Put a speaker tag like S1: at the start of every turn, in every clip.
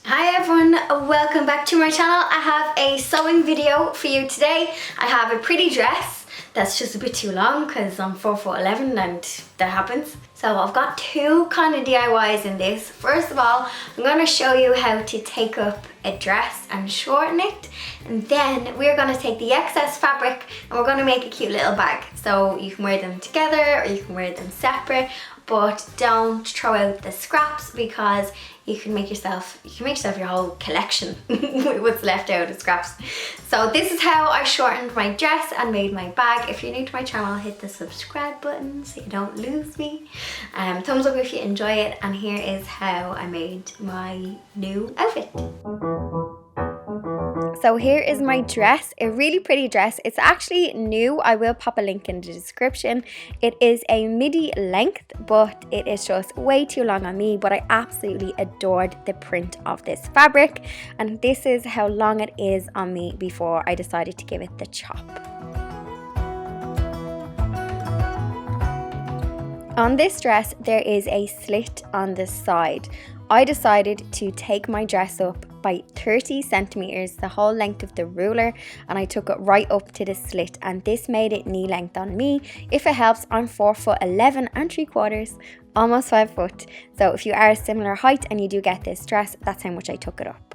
S1: Hi everyone, welcome back to my channel. I have a sewing video for you today. I have a pretty dress that's just a bit too long because I'm 4'11" and that happens. So I've got two kind of DIYs in this. First of all, I'm going to show you how to take up a dress and shorten it. And then we're going to take the excess fabric and we're going to make a cute little bag. So you can wear them together or you can wear them separate, but don't throw out the scraps because you can make yourself your whole collection with what's left out of scraps. So this is how I shortened my dress and made my bag. If you're new to my channel, hit the subscribe button so you don't lose me. Thumbs up if you enjoy it, and here is how I made my new outfit. So here is my dress, a really pretty dress. It's actually new. I will pop a link in the description. It is a midi length, but it is just way too long on me, but I absolutely adored the print of this fabric. And this is how long it is on me before I decided to give it the chop. On this dress, there is a slit on the side. I decided to take my dress up by 30 centimeters, the whole length of the ruler, and I took it right up to the slit, and this made it knee length on me. If it helps, I'm 4'11¾", almost 5 foot. So if you are a similar height and you do get this dress, that's how much I took it up.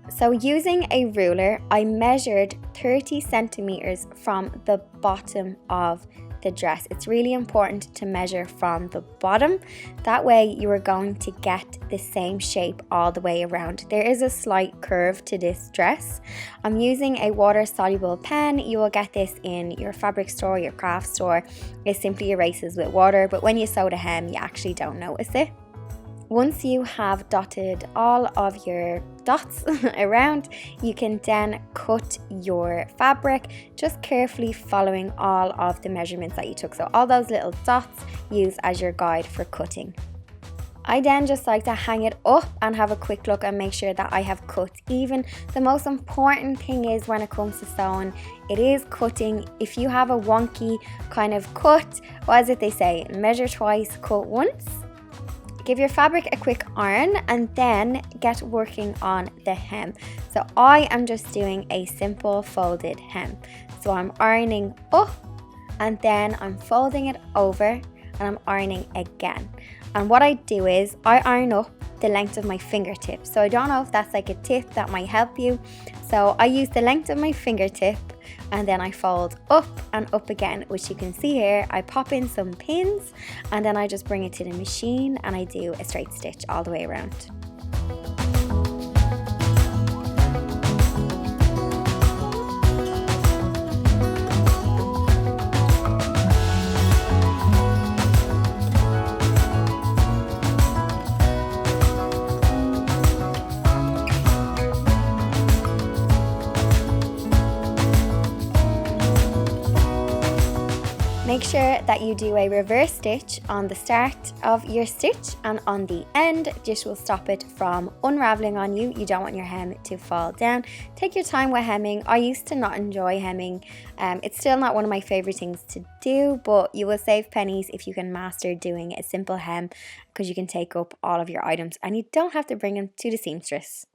S1: So using a ruler, I measured 30 centimeters from the bottom of the dress. It's really important to measure from the bottom. That way you are going to get the same shape all the way around. There is a slight curve to this dress. I'm using a water soluble pen. You will get this in your fabric store, your craft store. It simply erases with water, but when you sew the hem, you actually don't notice it. Once you have dotted all of your dots around, you can then cut your fabric, just carefully following all of the measurements that you took. So all those little dots, use as your guide for cutting. I then just like to hang it up and have a quick look and make sure that I have cut even. The most important thing is when it comes to sewing, it is cutting. If you have a wonky kind of cut, what is it they say? Measure twice, cut once. Give your fabric a quick iron and then get working on the hem. So I am just doing a simple folded hem. So I'm ironing up and then I'm folding it over and I'm ironing again. And what I do is I iron up the length of my fingertip. So I don't know if that's like a tip that might help you. So I use the length of my fingertip and then I fold up and up again, which you can see here. I pop in some pins and then I just bring it to the machine and I do a straight stitch all the way around. Make sure that you do a reverse stitch on the start of your stitch, and on the end this will stop it from unraveling on you. You don't want your hem to fall down. Take your time with hemming. I used to not enjoy hemming. It's still not one of my favorite things to do, but you will save pennies if you can master doing a simple hem, because you can take up all of your items and you don't have to bring them to the seamstress.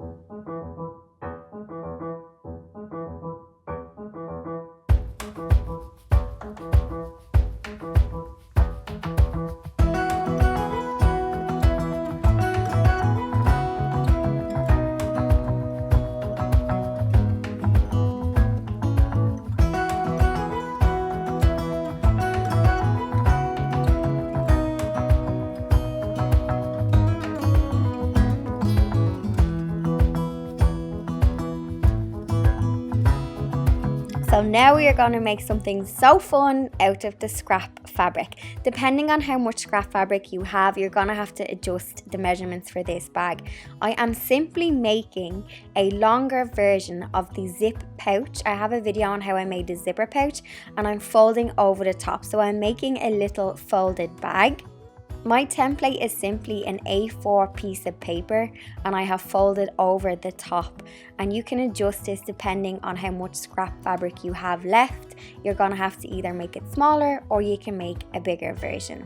S1: So now we are going to make something so fun out of the scrap fabric. Depending on how much scrap fabric you have, you're going to have to adjust the measurements for this bag. I am simply making a longer version of the zip pouch. I have a video on how I made the zipper pouch and I'm folding over the top. So I'm making a little folded bag. My template is simply an A4 piece of paper and I have folded over the top, and you can adjust this depending on how much scrap fabric you have left. You're going to have to either make it smaller or you can make a bigger version.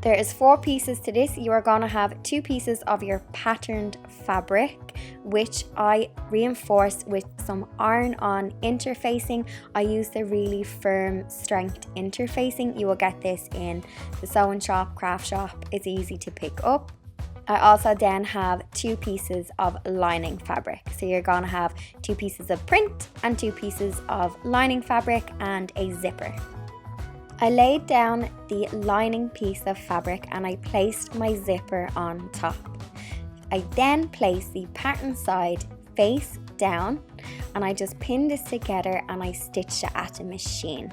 S1: There is 4 pieces to this. You are going to have 2 pieces of your patterned fabric, which I reinforced with some iron-on interfacing. I use the really firm strength interfacing. You will get this in the sewing shop, craft shop. It's easy to pick up. I also then have 2 pieces of lining fabric. So you're gonna have 2 pieces of print and 2 pieces of lining fabric and a zipper. I laid down the lining piece of fabric and I placed my zipper on top. I then placed the pattern side face down and I just pinned this together and I stitched it at a machine.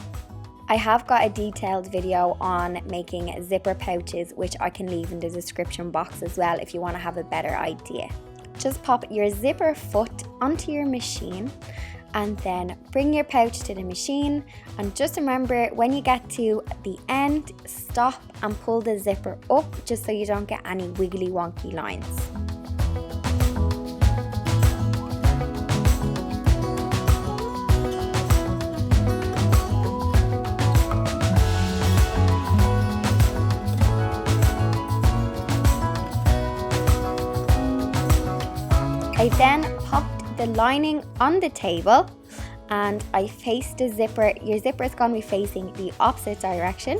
S1: I have got a detailed video on making zipper pouches, which I can leave in the description box as well if you want to have a better idea. Just pop your zipper foot onto your machine and then bring your pouch to the machine, and just remember when you get to the end, stop and pull the zipper up just so you don't get any wiggly wonky lines. I then popped the lining on the table and I faced the zipper. Your zipper is going to be facing the opposite direction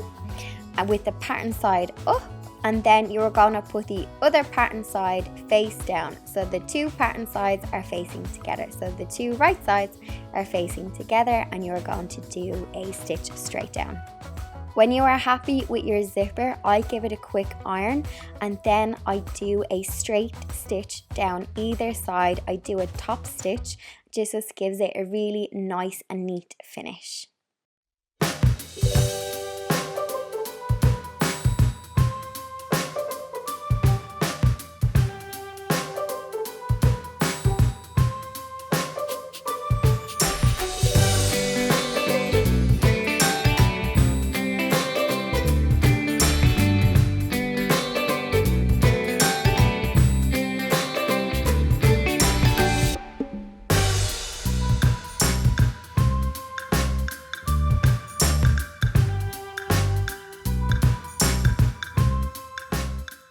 S1: and with the pattern side up, and then you're going to put the other pattern side face down. So the 2 pattern sides are facing together. So the 2 right sides are facing together and you're going to do a stitch straight down. When you are happy with your zipper, I give it a quick iron and then I do a straight stitch down either side. I do a top stitch, just gives it a really nice and neat finish.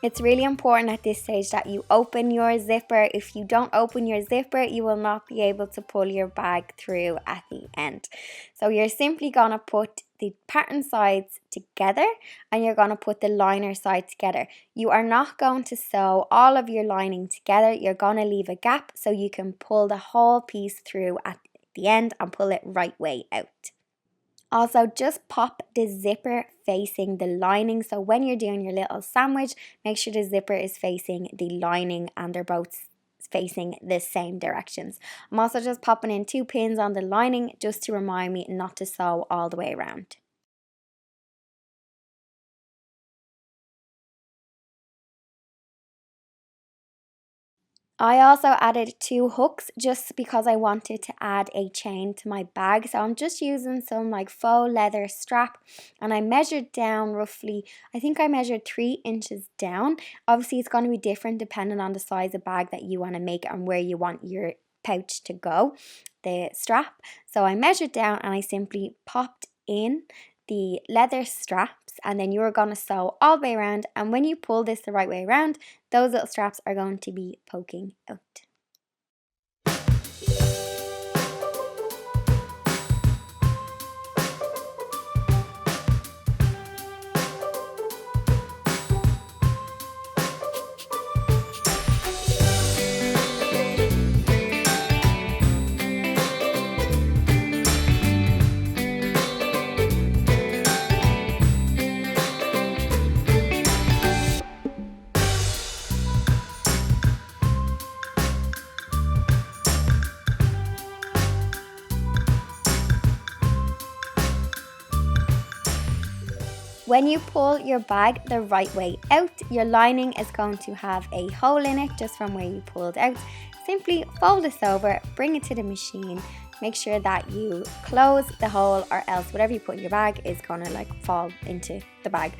S1: It's really important at this stage that you open your zipper. If you don't open your zipper, you will not be able to pull your bag through at the end. So you're simply gonna put the pattern sides together and you're gonna put the liner side together. You are not going to sew all of your lining together. You're gonna leave a gap so you can pull the whole piece through at the end and pull it right way out. Also, just pop the zipper facing the lining. So when you're doing your little sandwich, make sure the zipper is facing the lining and they're both facing the same directions. I'm also just popping in 2 pins on the lining just to remind me not to sew all the way around. I also added 2 hooks just because I wanted to add a chain to my bag. So I'm just using some like faux leather strap and I measured down roughly, I think I measured 3 inches down. Obviously it's going to be different depending on the size of bag that you want to make and where you want your pouch to go, the strap. So I measured down and I simply popped in the leather straps and then you're going to sew all the way around, and when you pull this the right way around, those little straps are going to be poking out. When you pull your bag the right way out, your lining is going to have a hole in it just from where you pulled out. Simply fold this over, bring it to the machine, make sure that you close the hole or else whatever you put in your bag is gonna like fall into the bag.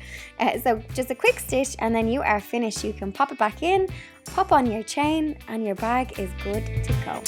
S1: So just a quick stitch and then you are finished. You can pop it back in, pop on your chain and your bag is good to go.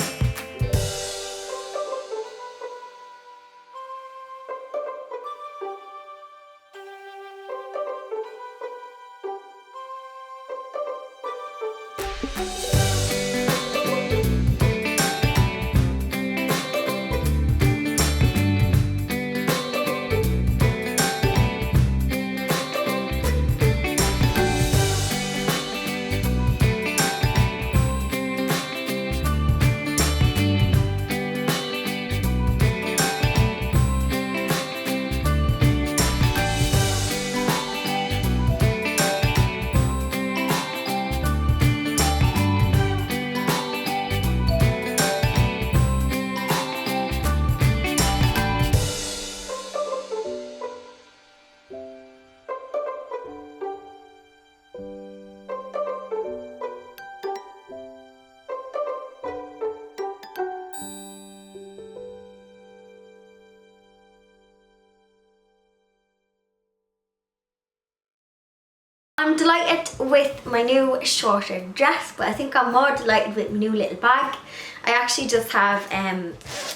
S1: I'm delighted with my new shorter dress, but I think I'm more delighted with my new little bag. I actually just have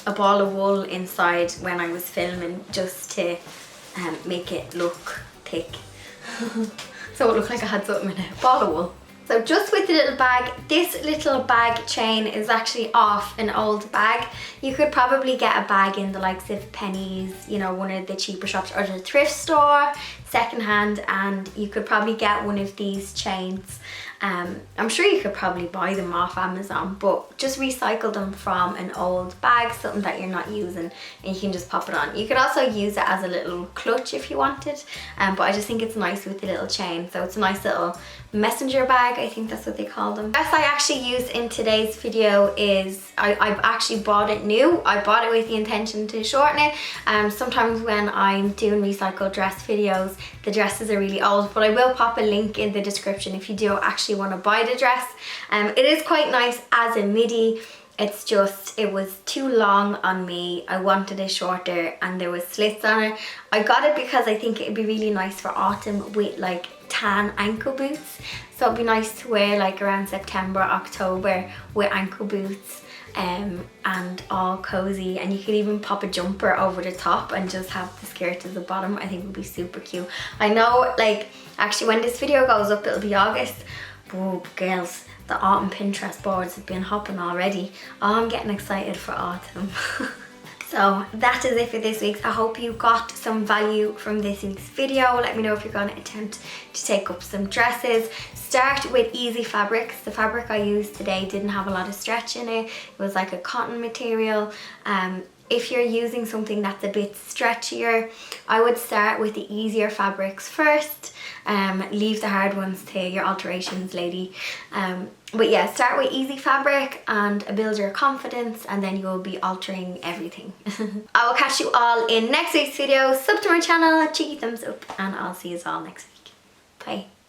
S1: a ball of wool inside when I was filming, just to make it look thick. So it looked like I had something in it. Ball of wool. So just with the little bag, this little bag chain is actually off an old bag. You could probably get a bag in the likes of Penny's, you know, one of the cheaper shops, or the thrift store, secondhand, and you could probably get one of these chains. I'm sure you could probably buy them off Amazon, but just recycle them from an old bag, something that you're not using, and you can just pop it on. You could also use it as a little clutch if you wanted, but I just think it's nice with the little chain. So it's a nice little messenger bag, I think that's what they call them. The dress I actually used in today's video is, I've actually bought it new. I bought it with the intention to shorten it. Sometimes when I'm doing recycled dress videos, the dresses are really old, but I will pop a link in the description if you do actually want to buy the dress. It is quite nice as a midi. It's just, it was too long on me. I wanted it shorter and there was slits on it. I got it because I think it'd be really nice for autumn with like tan ankle boots. So it'd be nice to wear like around September, October with ankle boots and all cozy, and you could even pop a jumper over the top and just have the skirt at the bottom. I think it would be super cute. I know, like, actually when this video goes up it'll be August. Oh girls, the autumn Pinterest boards have been hopping already. Oh, I'm getting excited for autumn. So that is it for this week's. I hope you got some value from this week's video. Let me know if you're going to attempt to take up some dresses. Start with easy fabrics. The fabric I used today didn't have a lot of stretch in it. It was like a cotton material. If you're using something that's a bit stretchier, I would start with the easier fabrics first. Leave the hard ones to your alterations lady. But yeah, start with easy fabric and build your confidence, and then you will be altering everything. I will catch you all in next week's video. Sub to my channel, cheeky thumbs up, and I'll see you all next week. Bye.